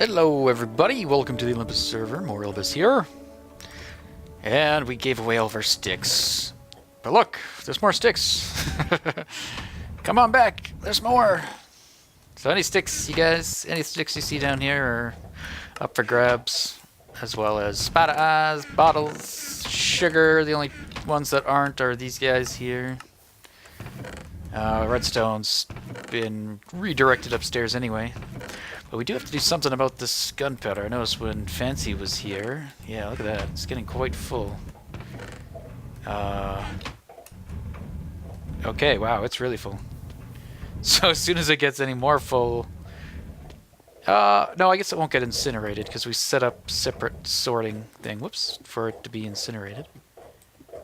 Hello everybody, welcome to the Olympus server, Morilibus here. And we gave away all of our sticks. But look, there's more sticks. Come on back, there's more. So any sticks you see down here are up for grabs. As well as spadas, bottles, sugar. The only ones that aren't are these guys here. Redstone's been redirected upstairs anyway. But we do have to do something about this gunpowder. I noticed when Fancy was here. Yeah, look at that. It's getting quite full. Okay, wow, it's really full. So as soon as it gets any more full... no, I guess it won't get incinerated because we set up separate sorting thing. Whoops, for it to be incinerated. I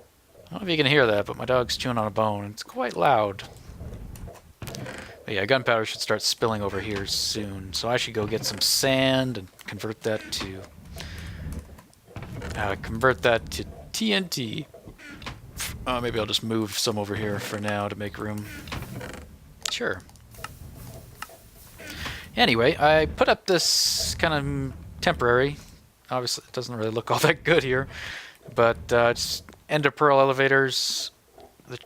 don't know if you can hear that, but my dog's chewing on a bone. It's quite loud. But yeah, gunpowder should start spilling over here soon. So I should go get some sand and convert that to TNT. Maybe I'll just move some over here for now to make room. Sure. Anyway, I put up this kind of temporary. Obviously, it doesn't really look all that good here, but it's ender pearl elevators, the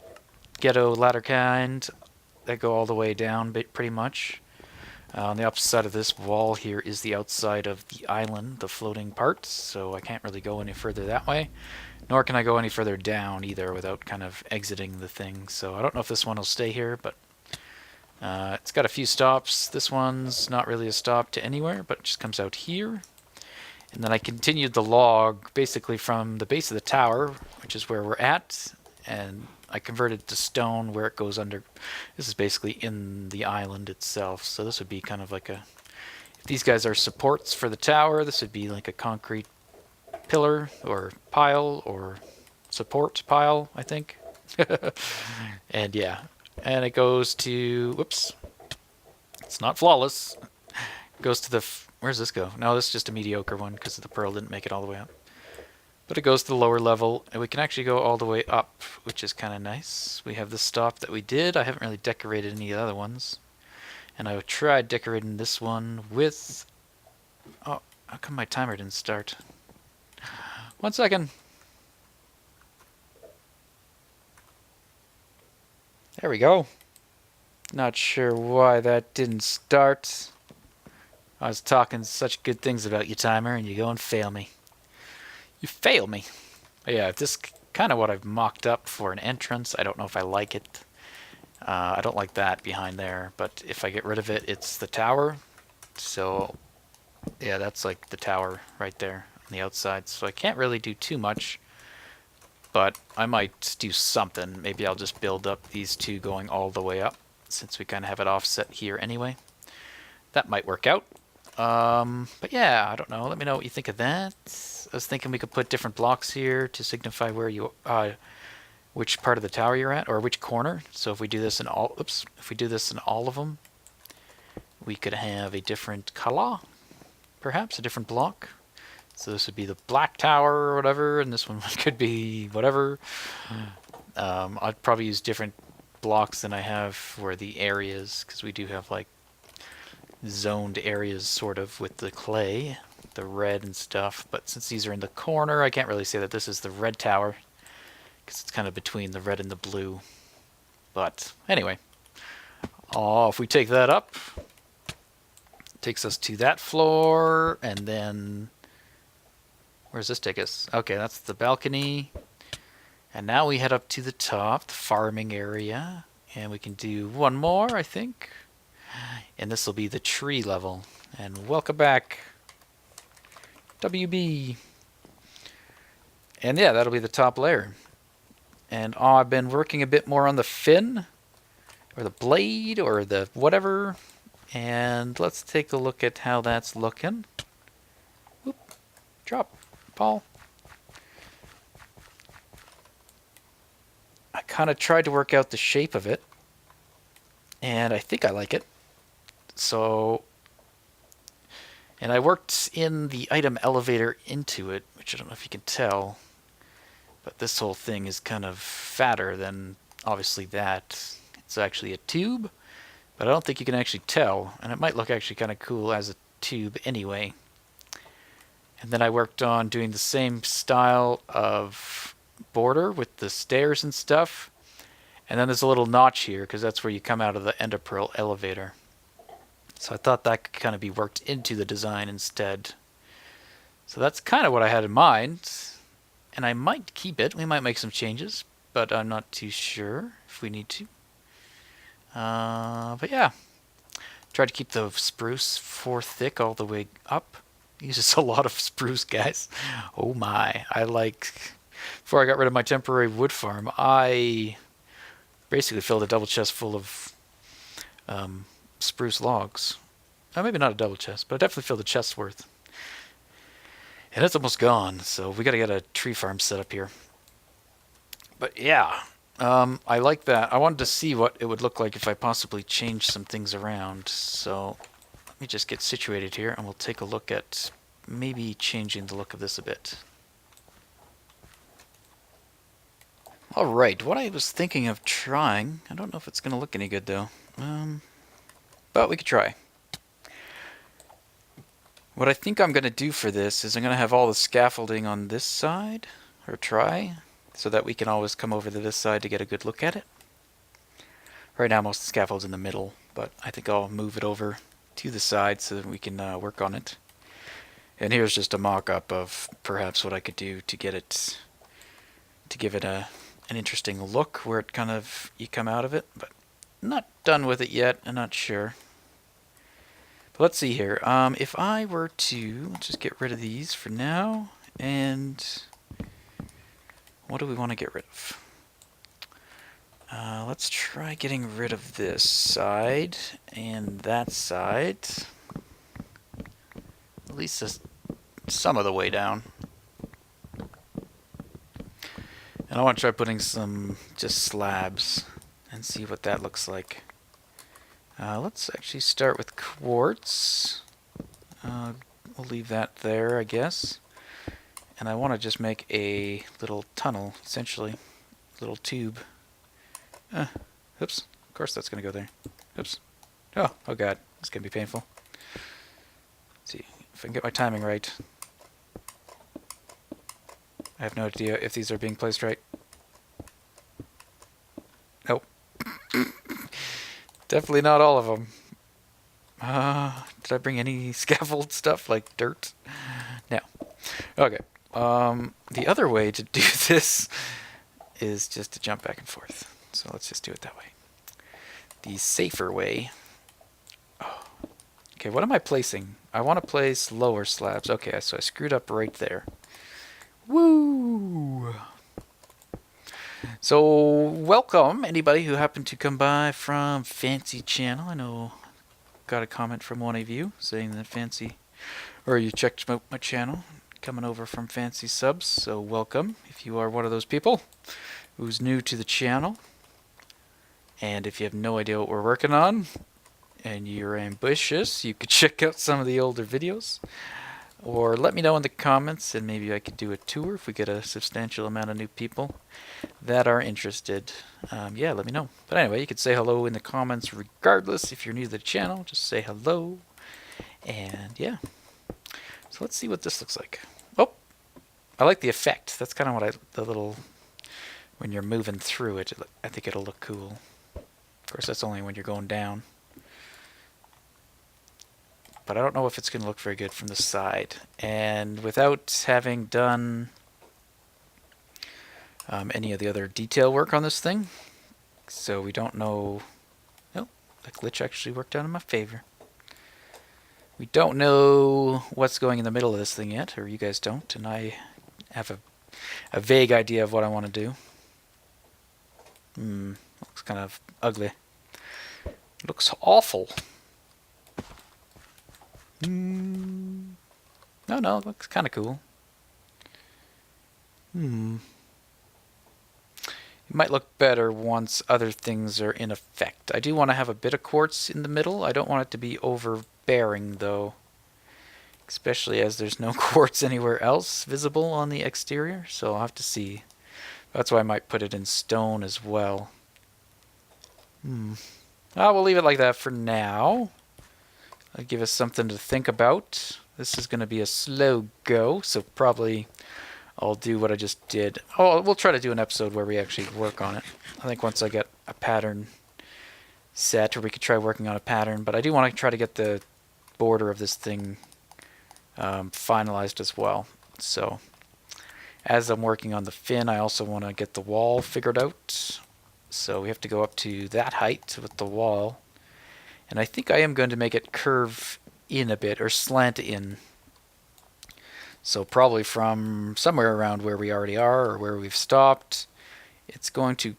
ghetto ladder kind. That go all the way down pretty much. On the opposite side of this wall here is the outside of the island, the floating part, so I can't really go any further that way. Nor can I go any further down either without kind of exiting the thing. So I don't know if this one will stay here, but it's got a few stops. This one's not really a stop to anywhere, but it just comes out here. And then I continued the log basically from the base of the tower, which is where we're at, and I converted to stone where it goes under. This is basically in the island itself, so this would be kind of like a... If these guys are supports for the tower, this would be like a concrete pillar or pile or support pile, I think. And yeah, and it goes to... Whoops. It's not flawless. It goes to the... Where's this go? No, this is just a mediocre one because the pearl didn't make it all the way up. But it goes to the lower level, and we can actually go all the way up, which is kind of nice. We have the stop that we did. I haven't really decorated any of the other ones. And I tried decorating this one with... Oh, how come my timer didn't start? 1 second. There we go. Not sure why that didn't start. I was talking such good things about you, timer, and you go and fail me. You fail me. But yeah, this kind of what I've mocked up for an entrance. I don't know if I like it. I don't like that behind there, but if I get rid of it, it's the tower. So yeah, that's like the tower right there on the outside. So I can't really do too much, but I might do something. Maybe I'll just build up these two going all the way up, since we kind of have it offset here anyway. That might work out. But yeah, I don't know. Let me know what you think of that. I was thinking we could put different blocks here to signify where you, which part of the tower you're at, or which corner. So if we do this in all, if we do this in all of them, we could have a different color, perhaps a different block. So this would be the black tower or whatever, and this one could be whatever. I'd probably use different blocks than I have for the areas, because we do have like zoned areas sort of with the clay, the red and stuff, but since these are in the corner, I can't really say that this is the red tower because it's kind of between the red and the blue. But anyway, if we take that up, it takes us to that floor, and then where's this take us? Okay, that's the balcony, and now we head up to the top, the farming area, and we can do one more, I think. And this will be the tree level. And welcome back, WB. And yeah, that'll be the top layer. And I've been working a bit more on the fin, or the blade, or the whatever. And let's take a look at how that's looking. Whoop. Drop, Paul. I kind of tried to work out the shape of it, and I think I like it. So, and I worked in the item elevator into it, which I don't know if you can tell, but this whole thing is kind of fatter than obviously that. It's actually a tube, but I don't think you can actually tell, and it might look actually kind of cool as a tube anyway. And then I worked on doing the same style of border with the stairs and stuff. And then there's a little notch here because that's where you come out of the ender pearl elevator. So I thought that could kind of be worked into the design instead. So that's kind of what I had in mind. And I might keep it. We might make some changes, but I'm not too sure if we need to. But yeah. Try to keep the spruce 4 thick all the way up. Uses a lot of spruce, guys. Oh my. Before I got rid of my temporary wood farm, I basically filled a double chest full of spruce logs. Maybe not a double chest, but I definitely filled a chest's worth. And it's almost gone, so we got to get a tree farm set up here. But yeah, I like that. I wanted to see what it would look like if I possibly changed some things around. So let me just get situated here, and we'll take a look at maybe changing the look of this a bit. Alright, what I was thinking of trying, I don't know if it's going to look any good though, but we could try. What I think I'm going to do for this is I'm going to have all the scaffolding on this side, or try, so that we can always come over to this side to get a good look at it. Right now most of the scaffold's in the middle, but I think I'll move it over to the side so that we can work on it. And here's just a mock-up of perhaps what I could do to get it, to give it an interesting look where it kind of, you come out of it, but not done with it yet, I'm not sure. But let's see here. If I were to just get rid of these for now, and what do we want to get rid of? Let's try getting rid of this side and that side. At least some of the way down. And I want to try putting some just slabs and see what that looks like. Let's actually start with quartz. We'll leave that there, I guess. And I want to just make a little tunnel, essentially. Little tube. Oops. Of course that's going to go there. Oops. Oh god. It's going to be painful. Let's see if I can get my timing right. I have no idea if these are being placed right. Nope. Definitely not all of them. Did I bring any scaffold stuff like dirt? No. Okay. The other way to do this is just to jump back and forth. So let's just do it that way. The safer way. Oh. Okay, what am I placing? I want to place lower slabs. Okay, so I screwed up right there. Woo! So, welcome anybody who happened to come by from Fancy Channel. I know got a comment from one of you saying that Fancy, or you checked out my channel, coming over from Fancy Subs. So welcome if you are one of those people who's new to the channel. And if you have no idea what we're working on and you're ambitious, you could check out some of the older videos. Or let me know in the comments, and maybe I could do a tour if we get a substantial amount of new people that are interested. Yeah, let me know. But anyway, you could say hello in the comments regardless. If you're new to the channel, just say hello. And yeah. So let's see what this looks like. Oh, I like the effect. That's kind of what the little, when you're moving through it, I think it'll look cool. Of course, that's only when you're going down. But I don't know if it's going to look very good from the side. And without having done any of the other detail work on this thing, so we don't know... Oh, that glitch actually worked out in my favor. We don't know what's going in the middle of this thing yet, or you guys don't, and I have a vague idea of what I want to do. Looks kind of ugly. Looks awful. No, it looks kind of cool. It might look better once other things are in effect. I do want to have a bit of quartz in the middle. I don't want it to be overbearing, though. Especially as there's no quartz anywhere else visible on the exterior, so I'll have to see. That's why I might put it in stone as well. We'll leave it like that for now. That'll give us something to think about. This is going to be a slow go, so probably I'll do what I just did. Oh, we'll try to do an episode where we actually work on it. I think once I get a pattern set, or we could try working on a pattern, but I do want to try to get the border of this thing finalized as well. So as I'm working on the fin, I also want to get the wall figured out. So we have to go up to that height with the wall. And I think I am going to make it curve in a bit, or slant in. So probably from somewhere around where we already are, or where we've stopped, it's going to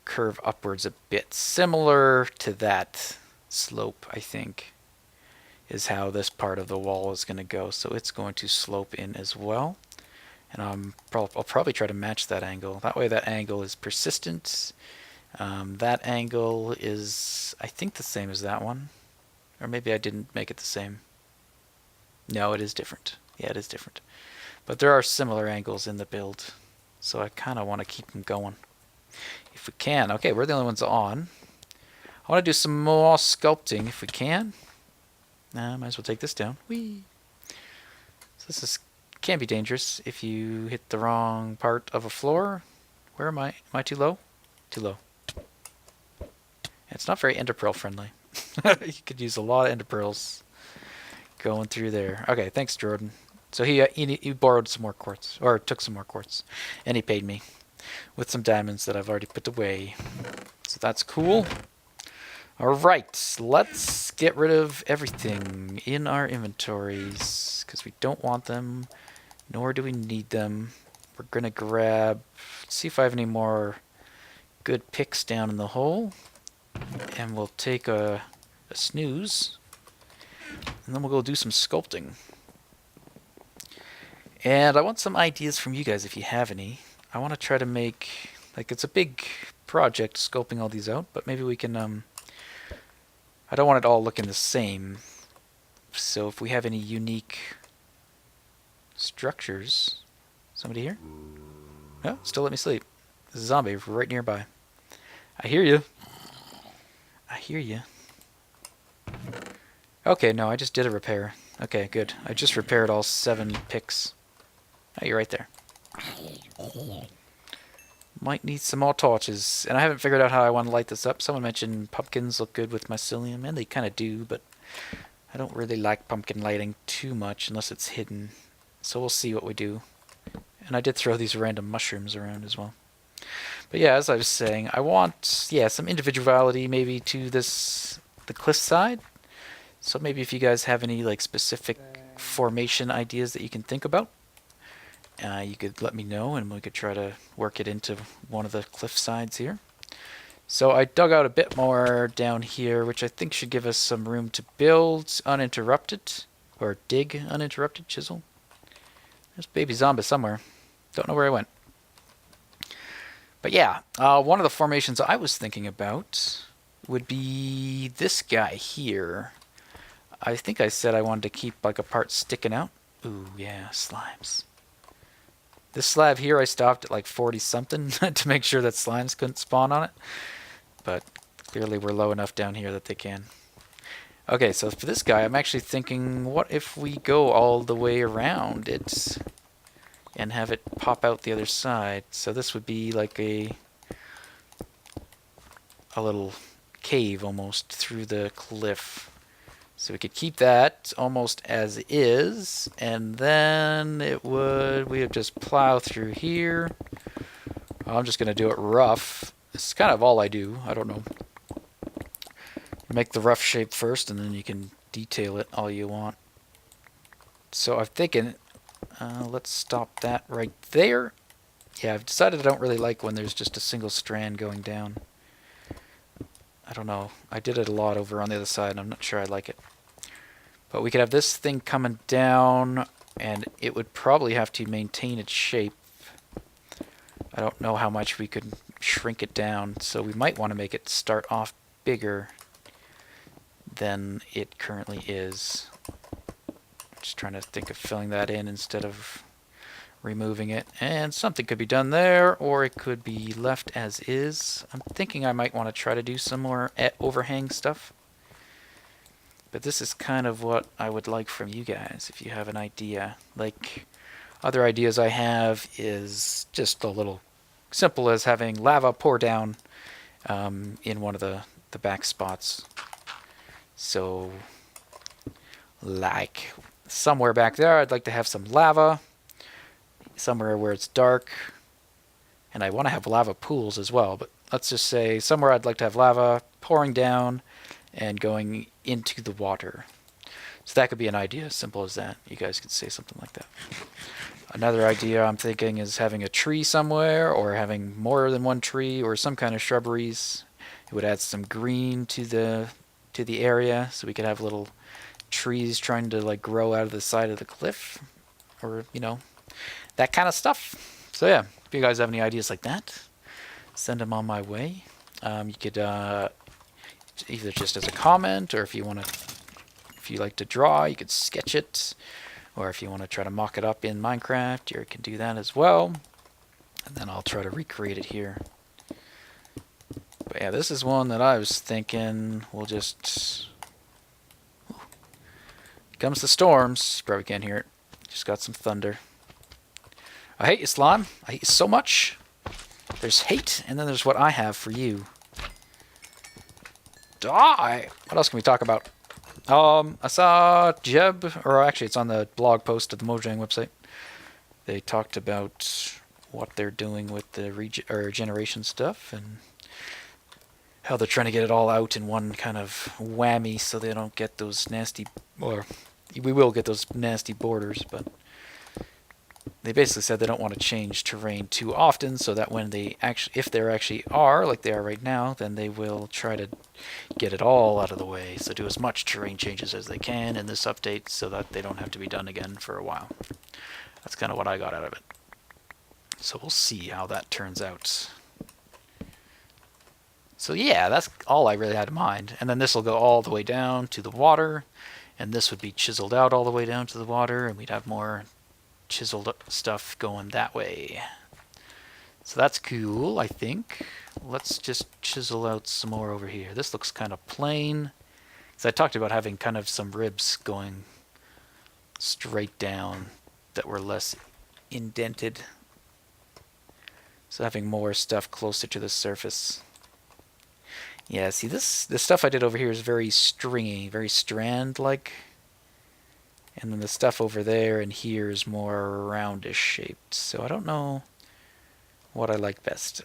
curve upwards a bit. Similar to that slope, I think, is how this part of the wall is going to go. So it's going to slope in as well. And I'll probably try to match that angle. That way that angle is persistent. That angle is, I think, the same as that one. Or maybe I didn't make it the same. No, it is different. Yeah, it is different. But there are similar angles in the build. So I kind of want to keep them going. If we can. Okay, we're the only ones on. I want to do some more sculpting if we can. Might as well take this down. Whee! So this can be dangerous if you hit the wrong part of a floor. Where am I? Am I too low? Too low. It's not very ender pearl friendly. You could use a lot of ender pearls going through there. Okay, thanks, Jordan. So he borrowed some more quartz, or took some more quartz, and he paid me with some diamonds that I've already put away. So that's cool. All right, let's get rid of everything in our inventories because we don't want them, nor do we need them. We're gonna grab. Let's see if I have any more good picks down in the hole. And we'll take a snooze, and then we'll go do some sculpting. And I want some ideas from you guys if you have any. I want to try to make, like, it's a big project sculpting all these out, but maybe we can, I don't want it all looking the same. So if we have any unique structures. Somebody here? No, still let me sleep. There's a zombie right nearby. I hear you. I hear you. Okay, no, I just did a repair. Okay, good. I just repaired all 7 picks. Oh, you're right there. Might need some more torches. And I haven't figured out how I want to light this up. Someone mentioned pumpkins look good with mycelium, and they kind of do, but I don't really like pumpkin lighting too much unless it's hidden. So we'll see what we do. And I did throw these random mushrooms around as well. But yeah, as I was saying, I want, some individuality maybe to the cliff side. So maybe if you guys have any like specific formation ideas that you can think about, you could let me know and we could try to work it into one of the cliff sides here. So I dug out a bit more down here, which I think should give us some room to build uninterrupted, or dig uninterrupted, chisel. There's baby zombie somewhere. Don't know where I went. But yeah, one of the formations I was thinking about would be this guy here. I think I said I wanted to keep like a part sticking out. Ooh, yeah, slimes. This slab here I stopped at like 40 something to make sure that slimes couldn't spawn on it. But clearly we're low enough down here that they can. Okay, so for this guy I'm actually thinking, what if we go all the way around it and have it pop out the other side? So this would be like a little cave almost through the cliff. So we could keep that almost as is, and then we would just plow through here. I'm just going to do it rough. This is kind of all I do. I don't know. Make the rough shape first, and then you can detail it all you want. So I'm thinking, let's stop that right there. Yeah, I've decided I don't really like when there's just a single strand going down. I don't know. I did it a lot over on the other side, and I'm not sure I like it. But we could have this thing coming down, and it would probably have to maintain its shape. I don't know how much we could shrink it down, so we might want to make it start off bigger than it currently is. Just trying to think of filling that in instead of removing it. And something could be done there, or it could be left as is. I'm thinking I might want to try to do some more overhang stuff. But this is kind of what I would like from you guys, if you have an idea. Like, other ideas I have is just a little simple as having lava pour down in one of the back spots. So, like, somewhere back there I'd like to have some lava, somewhere where it's dark, and I want to have lava pools as well, but let's just say somewhere I'd like to have lava pouring down and going into the water. So that could be an idea, as simple as that. You guys could say something like that. Another idea I'm thinking is having a tree somewhere, or having more than one tree, or some kind of shrubberies. It would add some green to the area, so we could have little trees trying to like grow out of the side of the cliff, or you know, that kind of stuff. So yeah, if you guys have any ideas like that, send them on my way. You could either just as a comment, or if you like to draw, you could sketch it, or if you want to try to mock it up in Minecraft, you can do that as well. And then I'll try to recreate it here. But yeah, this is one that I was thinking we'll just... Here comes the storms. You probably can't hear it. Just got some thunder. I hate you, slime. I hate you so much. There's hate, and then there's what I have for you. Die! What else can we talk about? I saw Jeb, or actually it's on the blog post of the Mojang website. They talked about what they're doing with the regeneration stuff, and how they're trying to get it all out in one kind of whammy so they don't get those nasty, or we will get those nasty borders, but they basically said they don't want to change terrain too often, so that when they actually, if they actually are, like they are right now, then they will try to get it all out of the way. So do as much terrain changes as they can in this update so that they don't have to be done again for a while. That's kind of what I got out of it. So we'll see how that turns out. So yeah, that's all I really had in mind. And then this will go all the way down to the water, and this would be chiseled out all the way down to the water, and we'd have more chiseled stuff going that way. So that's cool, I think. Let's just chisel out some more over here. This looks kind of plain. So I talked about having kind of some ribs going straight down that were less indented. So having more stuff closer to the surface. Yeah, see this stuff I did over here is very stringy, very strand-like. And then the stuff over there and here is more roundish shaped. So I don't know what I like best.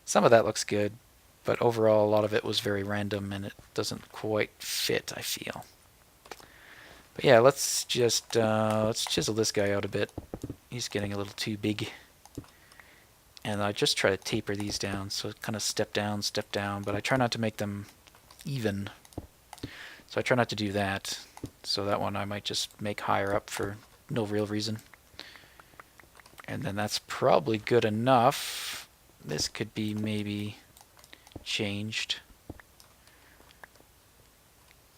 Some of that looks good, but overall a lot of it was very random and it doesn't quite fit, I feel. But yeah, let's just let's chisel this guy out a bit. He's getting a little too big. And I just try to taper these down, so kind of step down, but I try not to make them even. So I try not to do that. So that one I might just make higher up for no real reason. And then that's probably good enough. This could be maybe changed.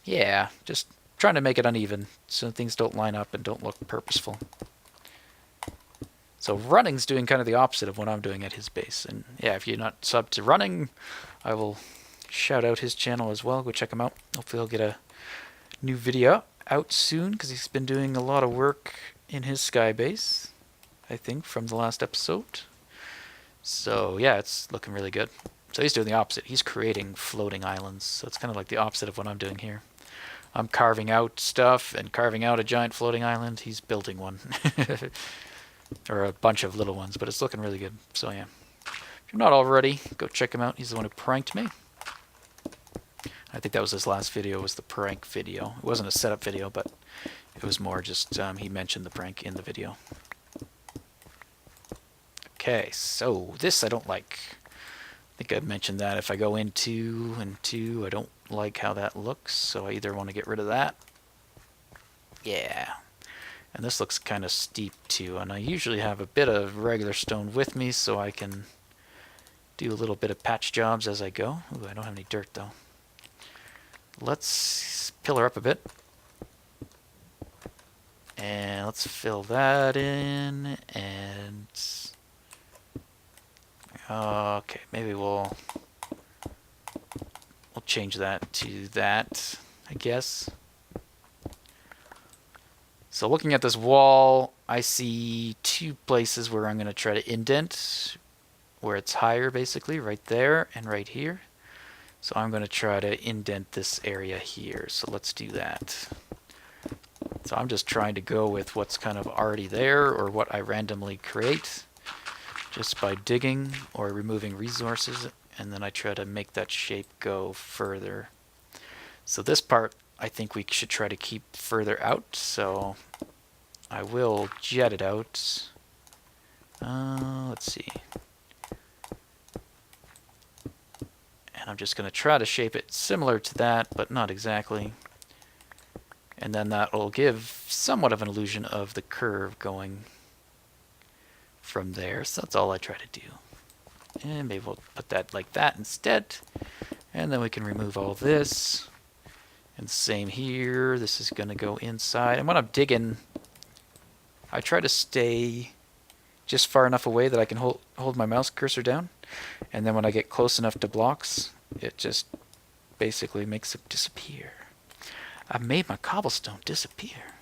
Yeah, just trying to make it uneven so things don't line up and don't look purposeful. So Running's doing kind of the opposite of what I'm doing at his base. And yeah, if you're not subbed to Running, I will shout out his channel as well. Go check him out. Hopefully he'll get a new video out soon, because he's been doing a lot of work in his sky base, I think, from the last episode. So yeah, it's looking really good. So he's doing the opposite. He's creating floating islands. So it's kind of like the opposite of what I'm doing here. I'm carving out stuff and carving out a giant floating island. He's building one. Or a bunch of little ones, but it's looking really good. So yeah, if you're not already, go check him out. He's the one who pranked me. I think that was his last video, was the prank video. It wasn't a setup video, but it was more just he mentioned the prank in the video. Okay, so this I don't like. I think I mentioned that if I go into and two, I don't like how that looks, so I either want to get rid of that. Yeah. And this looks kind of steep too, and I usually have a bit of regular stone with me so I can do a little bit of patch jobs as I go. Ooh, I don't have any dirt though. Let's pillar up a bit. And let's fill that in, and okay, maybe we'll change that to that. I guess. So looking at this wall, I see two places where I'm going to try to indent, where it's higher basically, right there and right here. So I'm going to try to indent this area here. So let's do that. So I'm just trying to go with what's kind of already there or what I randomly create just by digging or removing resources, and then I try to make that shape go further. So this part I think we should try to keep further out, so I will jet it out. Let's see. And I'm just going to try to shape it similar to that, but not exactly. And then that will give somewhat of an illusion of the curve going from there. So that's all I try to do. And maybe we'll put that like that instead. And then we can remove all this. And same here. This is going to go inside. And when I'm digging, I try to stay just far enough away that I can hold my mouse cursor down. And then when I get close enough to blocks, it just basically makes it disappear. I made my cobblestone disappear.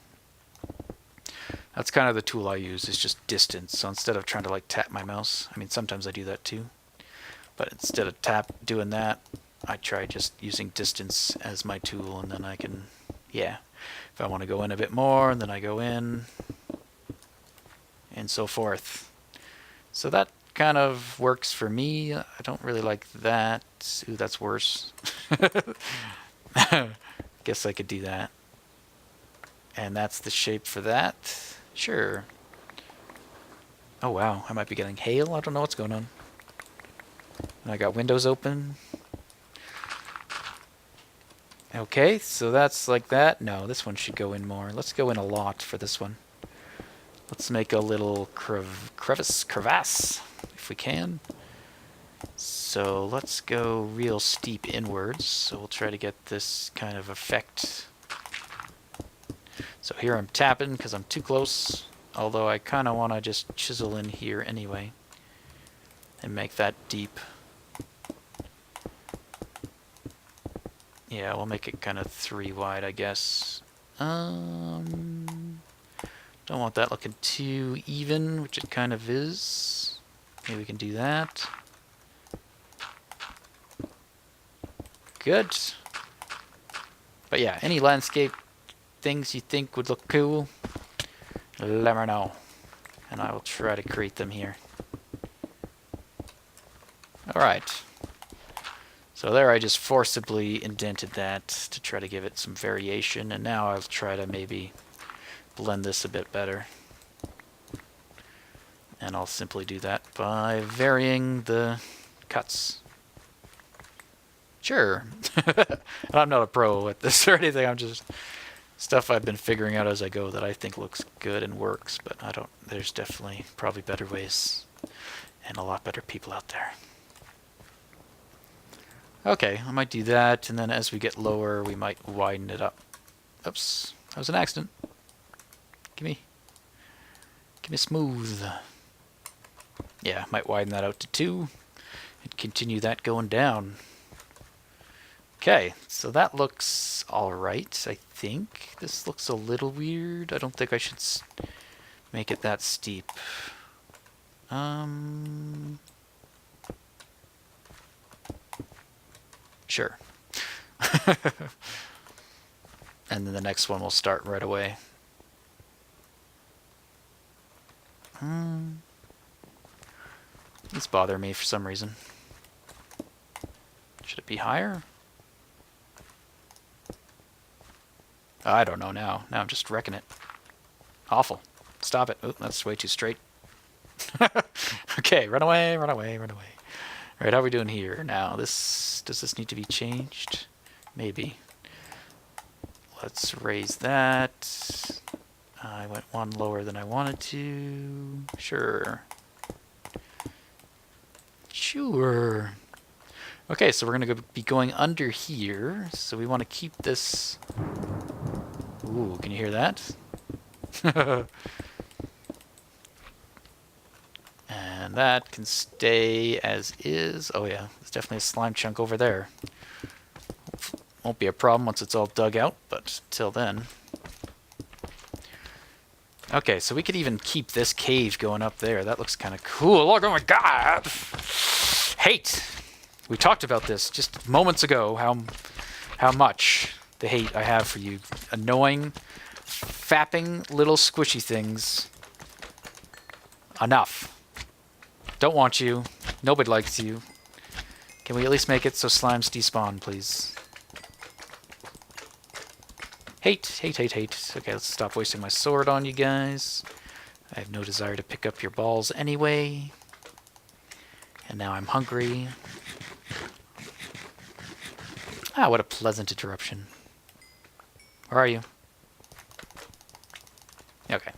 That's kind of the tool I use, is just distance. So instead of trying to like tap my mouse, I mean sometimes I do that too, but instead of doing that, I try just using distance as my tool, and then I can, yeah, if I want to go in a bit more, then I go in, and so forth. So that kind of works for me. I don't really like that. Ooh, that's worse. Guess I could do that. And that's the shape for that. Sure. Oh wow, I might be getting hail. I don't know what's going on. And I got windows open. Okay, so that's like that. No, this one should go in more. Let's go in a lot for this one. Let's make a little crevasse, if we can. So let's go real steep inwards. So we'll try to get this kind of effect. So here I'm tapping because I'm too close, although I kind of want to just chisel in here anyway and make that deep. Yeah, we'll make it kind of 3 wide, I guess. Don't want that looking too even, which it kind of is. Maybe we can do that. Good. But yeah, any landscape things you think would look cool, let me know, and I will try to create them here. Alright. So there I just forcibly indented that to try to give it some variation, and now I'll try to maybe blend this a bit better. And I'll simply do that by varying the cuts. Sure. I'm not a pro at this or anything, I'm just stuff I've been figuring out as I go that I think looks good and works, but I don't, there's definitely probably better ways and a lot better people out there. Okay, I might do that, and then as we get lower, we might widen it up. Oops, that was an accident. Give me smooth. Yeah, might widen that out to 2 and continue that going down. Okay, so that looks alright, I think. This looks a little weird. I don't think I should make it that steep. Sure. And then the next one will start right away. It's bothering me for some reason. Should it be higher? I don't know now. Now I'm just wrecking it. Awful. Stop it. Oh, that's way too straight. Okay, run away, run away, run away. Alright, how are we doing here? Now, does this need to be changed? Maybe. Let's raise that. I went 1 lower than I wanted to. Sure. Sure. Okay, so we're going to be going under here. So we want to keep this... Ooh, can you hear that? And that can stay as is. Oh yeah, there's definitely a slime chunk over there. Won't be a problem once it's all dug out, but till then. Okay, so we could even keep this cave going up there. That looks kind of cool. Look, oh my god! Hate! We talked about this just moments ago, how much the hate I have for you. Annoying, fapping little squishy things. Enough. Don't want you. Nobody likes you. Can we at least make it so slimes despawn, please? Hate, hate, hate, hate. Okay, let's stop wasting my sword on you guys. I have no desire to pick up your balls anyway. And now I'm hungry. Ah, what a pleasant interruption. Where are you? Okay.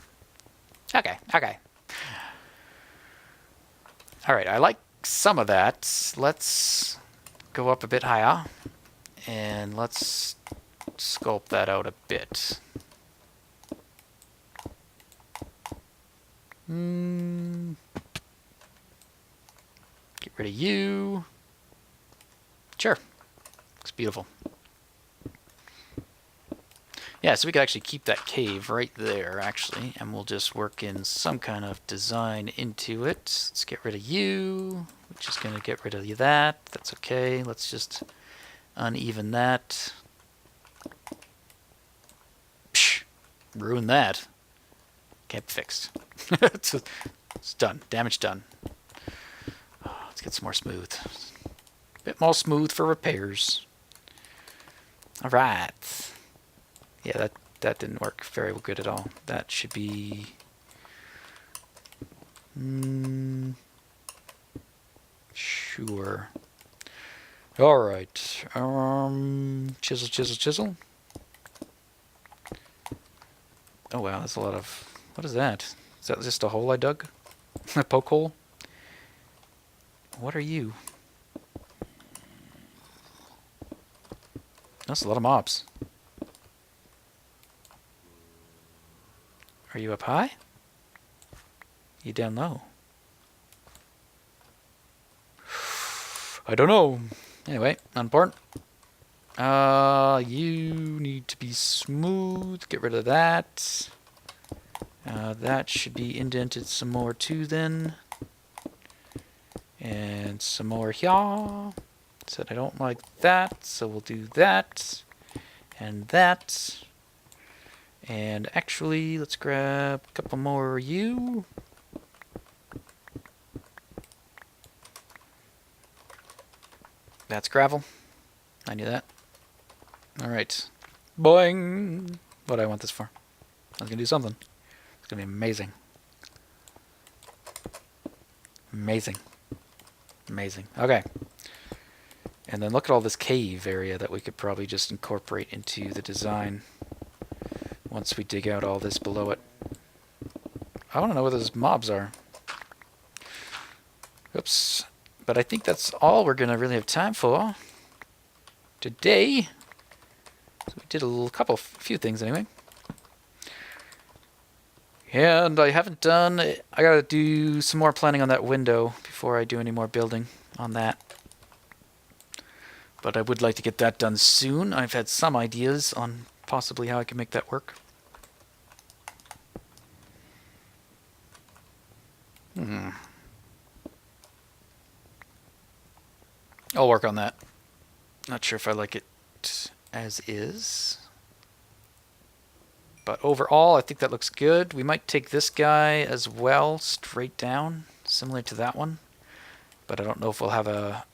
Okay, okay. Alright, I like some of that. Let's go up a bit higher. And let's sculpt that out a bit. Get rid of you. Sure. Looks beautiful. Yeah, so we could actually keep that cave right there, actually, and we'll just work in some kind of design into it. Let's get rid of you. We're just going to get rid of that. That's okay. Let's just uneven that. Psh, ruin that. Can't be fixed. It's done. Damage done. Oh, let's get some more smooth. A bit more smooth for repairs. All right. Yeah, that didn't work very good at all. That should be... sure. Alright. Chisel, chisel, chisel. Oh wow, that's a lot of... What is that? Is that just a hole I dug? A poke hole? What are you? That's a lot of mobs. Are you up high? You down low? I don't know. Anyway, not important. You need to be smooth. Get rid of that. That should be indented some more too then. And some more here. Said I don't like that, so we'll do that. And that. And actually, let's grab a couple more you. That's gravel. I knew that. Alright. Boing! What do I want this for? I was going to do something. It's going to be amazing. Amazing. Amazing. Okay. And then look at all this cave area that we could probably just incorporate into the design once we dig out all this below it. I want to know where those mobs are. Oops. But I think that's all we're going to really have time for today. So we did a few things anyway. And I haven't done... I got to do some more planning on that window before I do any more building on that. But I would like to get that done soon. I've had some ideas on possibly how I can make that work. I'll work on that. Not sure if I like it as is. But overall, I think that looks good. We might take this guy as well, straight down, similar to that one. But I don't know if we'll have a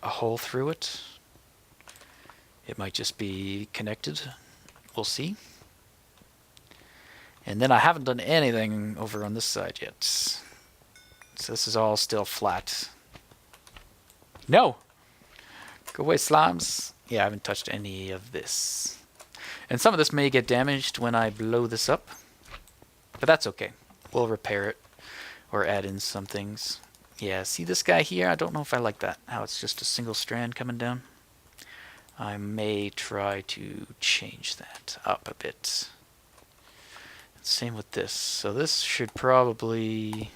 hole through it. It might just be connected. We'll see. And then I haven't done anything over on this side yet. So this is all still flat. No! Go away, slimes. Yeah, I haven't touched any of this. And some of this may get damaged when I blow this up. But that's okay. We'll repair it. Or add in some things. Yeah, see this guy here? I don't know if I like that. How it's just a single strand coming down. I may try to change that up a bit. Same with this. So this should probably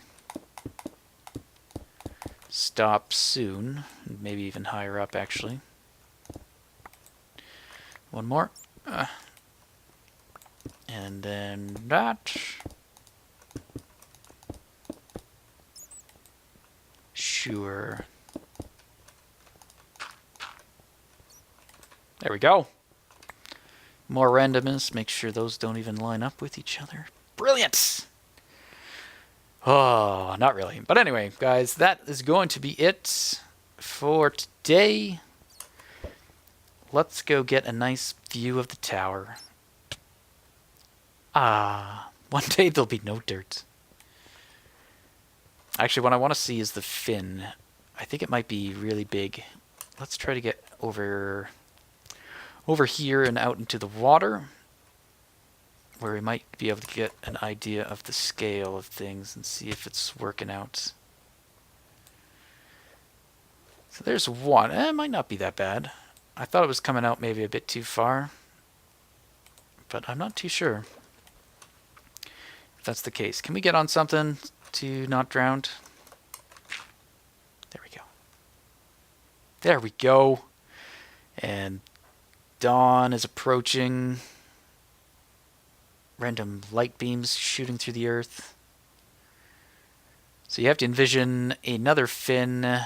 stop soon. Maybe even higher up, actually. One more. And then that. Sure. There we go. More randomness. Make sure those don't even line up with each other. Brilliant! Oh, not really. But anyway, guys, that is going to be it for today. Let's go get a nice view of the tower. One day there'll be no dirt. Actually, what I want to see is the fin. I think it might be really big. Let's try to get over here and out into the water, where we might be able to get an idea of the scale of things and see if it's working out. So there's one. It might not be that bad. I thought it was coming out maybe a bit too far, but I'm not too sure if that's the case. Can we get on something to not drown? There we go. There we go. And dawn is approaching. Random light beams shooting through the earth. So you have to envision another fin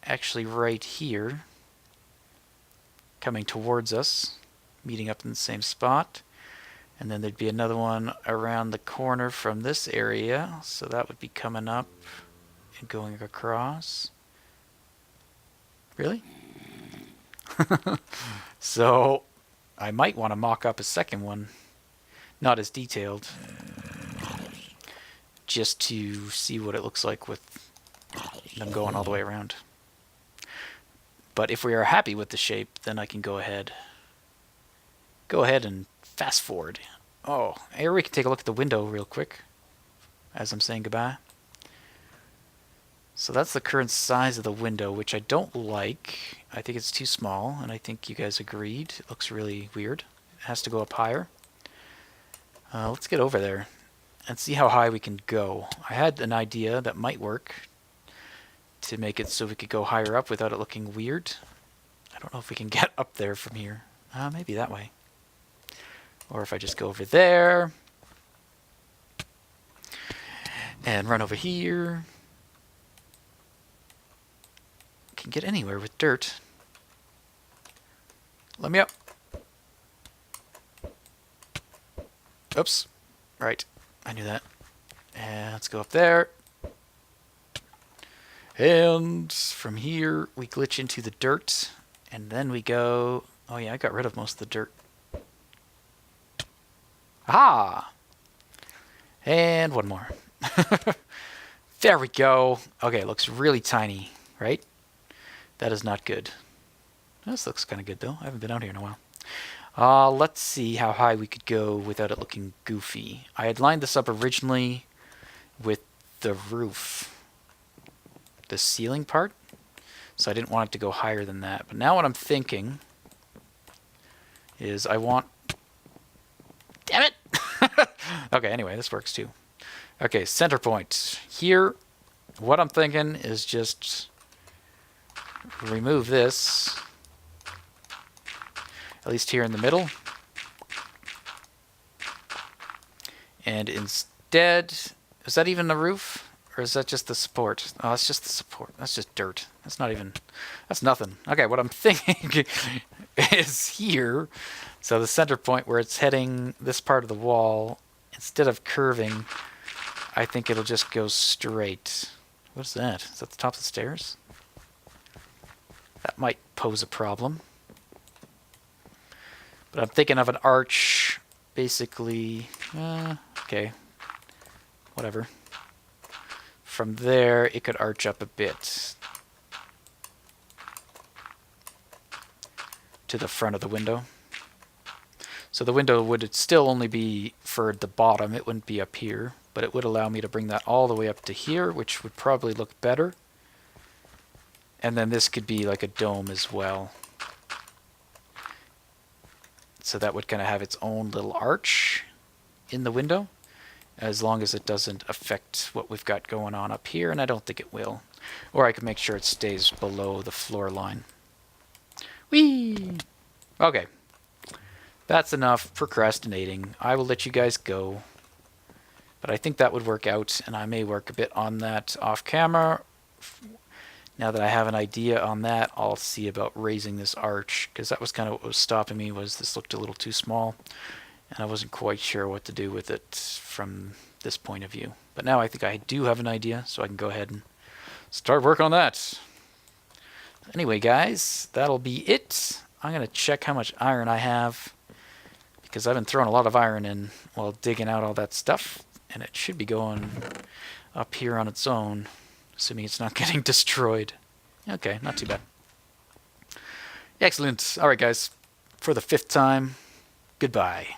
actually right here, coming towards us, meeting up in the same spot. And then there'd be another one around the corner from this area, so that would be coming up and going across. Really? So I might want to mock up a second one, not as detailed, just to see what it looks like with them going all the way around. But if we are happy with the shape, then I can go ahead and fast forward. Oh, here we can take a look at the window real quick as I'm saying goodbye. So that's the current size of the window, which I don't like. I think it's too small, and I think you guys agreed. It looks really weird. It has to go up higher. Let's get over there and see how high we can go. I had an idea that might work to make it so we could go higher up without it looking weird. I don't know if we can get up there from here. Maybe that way. Or if I just go over there and run over here. Can get anywhere with dirt. Let me up. Oops. Right. I knew that. And let's go up there. And from here, we glitch into the dirt. And then we go... Oh yeah, I got rid of most of the dirt. Ah! And one more. There we go. Okay, it looks really tiny, right? That is not good. This looks kind of good, though. I haven't been out here in a while. Let's see how high we could go without it looking goofy. I had lined this up originally with the roof, the ceiling part, so I didn't want it to go higher than that. But now what I'm thinking is I want... Damn it! Okay, anyway, this works too. Okay, center point. Here, what I'm thinking is just remove this, at least here in the middle. And instead, is that even the roof? Or is that just the support? Oh, it's just the support. That's just dirt. That's not even, that's nothing. Okay, what I'm thinking is here. So the center point where it's heading this part of the wall, instead of curving, I think it'll just go straight. What's that? Is that the top of the stairs? That might pose a problem. But I'm thinking of an arch, basically, okay, whatever. From there, it could arch up a bit to the front of the window. So the window would still only be for the bottom, it wouldn't be up here, but it would allow me to bring that all the way up to here, which would probably look better. And then this could be like a dome as well. So that would kind of have its own little arch in the window, as long as it doesn't affect what we've got going on up here, and I don't think it will. Or I can make sure it stays below the floor line. Whee! Okay. That's enough procrastinating. I will let you guys go. But I think that would work out, and I may work a bit on that off camera. Now that I have an idea on that, I'll see about raising this arch, because that was kind of what was stopping me, was this looked a little too small, and I wasn't quite sure what to do with it from this point of view. But now I think I do have an idea, so I can go ahead and start work on that. Anyway, guys, that'll be it. I'm going to check how much iron I have, because I've been throwing a lot of iron in while digging out all that stuff, and it should be going up here on its own, assuming it's not getting destroyed. Okay, not too bad. Excellent. All right, guys, for the 5th time, goodbye.